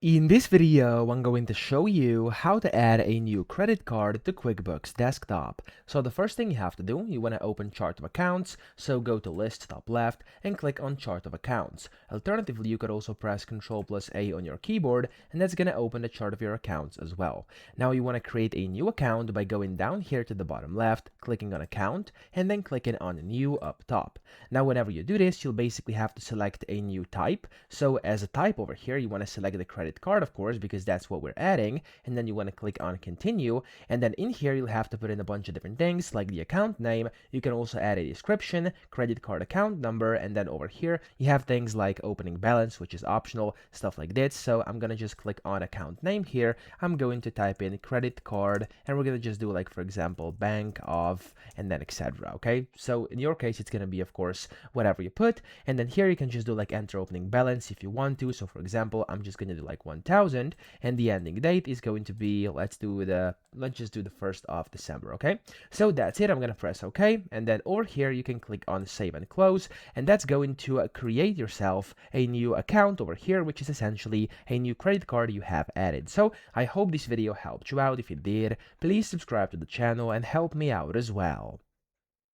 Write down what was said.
In this video, I'm going to show you how to add a new credit card to QuickBooks Desktop. So the first thing you have to do, you want to open Chart of Accounts, so go to List top left and click on Chart of Accounts. Alternatively, you could also press Ctrl+A on your keyboard and that's going to open the chart of your accounts as well. Now you want to create a new account by going down here to the bottom left, clicking on Account, and then clicking on New up top. Now whenever you do this, you'll basically have to select a new type. So as a type over here, you want to select the credit card, of course, because that's what we're adding, and then you want to click on continue, and then in here you'll have to put in a bunch of different things like the account name. You can also add a description, credit card account number, and then over here you have things like opening balance, which is optional, stuff like this. So I'm gonna just click on account name here. I'm going to type in credit card, and we're gonna just do, like, for example, bank of, and then etc. Okay, so in your case it's gonna be, of course, whatever you put, and then here you can just do like enter opening balance if you want to. So for example, I'm just gonna do like 1000, and the ending date is going to be, let's just do the 1st of December. Okay, so that's it. I'm gonna press OK, and then over here you can click on save and close, and that's going to create yourself a new account over here, which is essentially a new credit card you have added. So I hope this video helped you out. If it did, please subscribe to the channel and help me out as well.